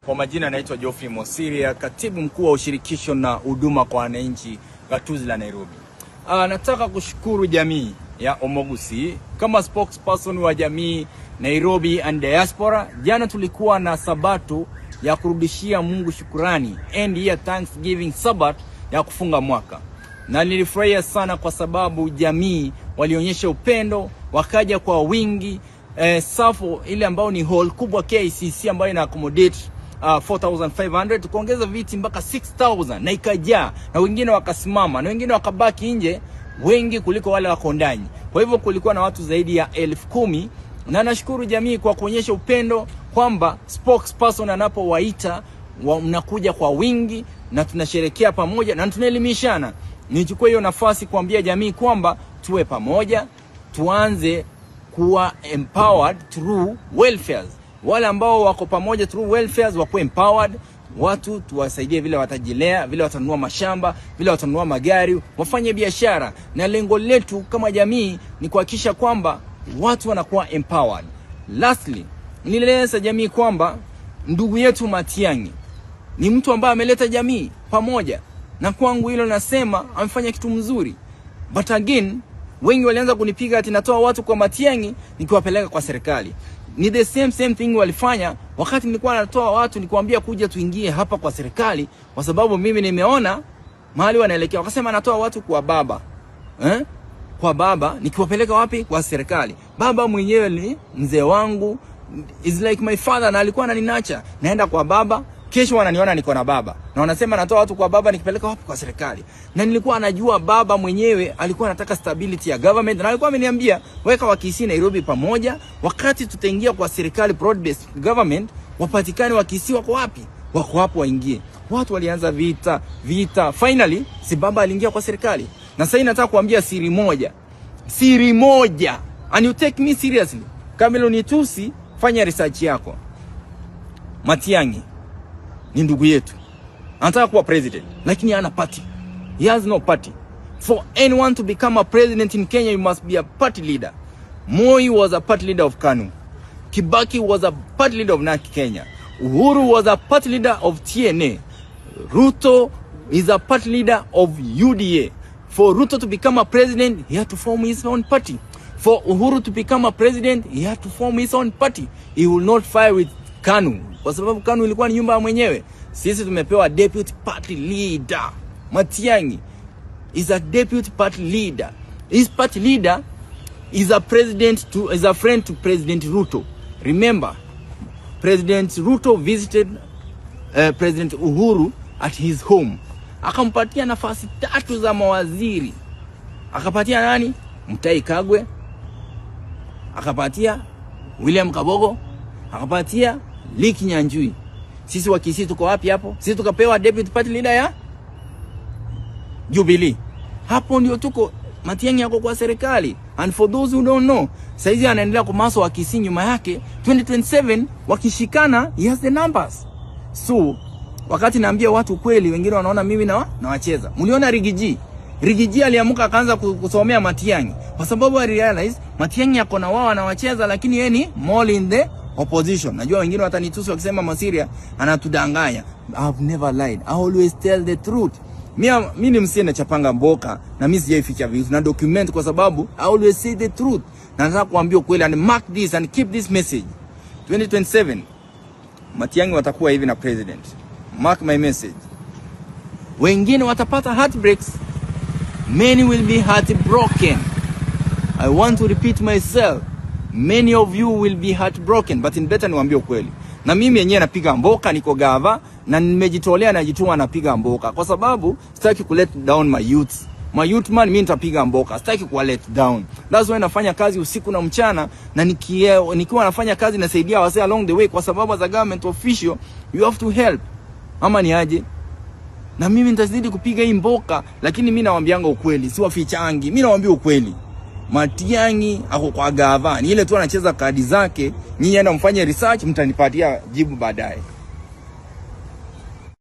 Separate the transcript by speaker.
Speaker 1: Kwa majina naitwa Mosiria, katibu mkuu wa ushirikisho na huduma kwa wananchi gatuzi la Nairobi. Nataka kushukuru jamii ya Omogusi kama spokesperson wa jamii Nairobi and diaspora. Jana tulikuwa na sabato ya kurudishia Mungu shukrani, end year Thanksgiving Sabbath ya kufunga mwaka. Na nilifurahia sana kwa sababu jamii walionyesha upendo, wakaja kwa wingi. Safo ile ambao ni hall kubwa KICC ambayo ina accommodate 4,500 tukaongeza viti mpaka 6,000 na ikajaa, na wengine wakasimama na wengine wakabaki nje, wengi kuliko wale wako ndani. Kwa hivyo kulikuwa na watu zaidi ya 10,000, na nashukuru jamii kwa kuonyesha upendo kwamba spokesperson anapowaita mnakuja kwa wingi na tunasherehekea pamoja na tunaelimishana. Nichukue hiyo nafasi kuambia jamii kwamba tuwe pamoja, tuanze kuwa empowered through welfare. Wale ambao wako pamoja through welfare wako empowered, watu tuwasaidie vile watajilea, vile watanunua mashamba, vile watanunua magari, wafanye biashara. Na lengo letu kama jamii ni kuhakikisha kwamba watu wanakuwa empowered. Lastly, nilieleza jamii kwamba ndugu yetu Matiang'i ni mtu ambaye ameleta jamii pamoja, na kwangu hilo nasema amefanya kitu mzuri. But again, wengi walianza kunipiga ati natoa watu kwa Matiang'i nikiwapeleka kwa serikali. Ni the same thing walifanya wakati nilikuwa natoa watu nikwambia kuja tuingie hapa kwa serikali, kwa sababu mimi nimeona mahali wanaelekea. Wakasema natoa watu kwa baba. Kwa baba nikiwapeleka wapi? Kwa serikali. Baba mwenyewe ni mzee wangu, is like my father, na alikuwa ananinacha. Naenda kwa baba, kesho wananiona niko na baba, na wanasema natoa watu kwa baba nikipeleka wapi? Kwa serikali. Na nilikuwa anajua baba mwenyewe alikuwa anataka stability ya government, na alikuwa ameniambia weka Wakisii Nairobi pamoja, wakati tutaingia kwa serikali broad based government wapatikane Wakisii wako wapi? Wako hapo waingie. Watu walianza vita, finally si baba aliingia kwa serikali. Na sasa nataka kuambia siri moja, and you take me seriously. Kama unitusi, fanya research yako. Matiang'i ni ndugu yetu, anataka kuwa president, lakini hana party. He has no party. For anyone to become a president in Kenya, you must be a party leader. Moi was a party leader of KANU. Kibaki was a party leader of NARC Kenya. Uhuru was a party leader of TNA. Ruto is a party leader of UDA. For Ruto to become a president, he had to form his own party. For Uhuru to become a president, he had to form his own party. He will not fight with KANU, kwa sababu KANU ilikuwa ni nyumba mwenyewe. Sisi tumepewa deputy party leader. Matiang'i is a deputy party leader. His party leader is a friend to President Ruto. Remember, President Ruto visited President Uhuru at his home. Akampatia nafasi 3 za mawaziri. Akapatia nani? Mutahi Kagwe. Akapatia William Kabogo. Akapatia Liki Nyanjui. Sisi Wakisii tuko wapi hapo? Sisi tukapewa deputy party leader ya Jubilee. Hapo ndio tuko. Matiang'i yako kwa serikali. And for those who don't know, saizi anaendelea kumaso Wakisii nyuma yake. 2027 wakishikana, he has the numbers. So wakati naambia watu kweli, wengine wanaona mimi na wacheza. Mliona Rigiji aliamuka akaanza kusomea Matiang'i kwa sababu I realize Matiang'i yako na wao anawacheza, lakini yeye ni more in the opposition. Najua wengine watanitusi wakisema Mosiria anatudanganya. I've never lied. I always tell the truth. Mimi ni msene chapanga mboka, na mimi sijaificha vitu na document, kwa sababu I always say the truth. Na nataka kuambia kweli, and mark this and keep this message. 2027 Matiang'i watakuwa hivi na president. Mark my message. Wengine watapata heartbreaks. Many will be heartbroken. I want to repeat myself. Many of you will be heartbroken, but in better niwaambie ukweli. Na mimi yenyewe napiga mboka, niko gava na nimejitolea, najituma napiga mboka, kwa sababu sitaki ku let down my youth. My youth man, mimi nitapiga mboka, sitaki ku let down. That's why nafanya kazi usiku na mchana, na nikiwa nafanya kazi nasaidia wase along the way, kwa sababu as a government official you have to help. Ama ni aje? Na mimi nitazidi kupiga hii mboka, lakini mimi nawaambianga ukweli, si wafichangi. Mimi nawaambia ukweli. Matiang'i ako kwa gava, ni ile tu anacheza kadi zake. Nyinyi enda mfanye research, mtanipatia jibu baadaye.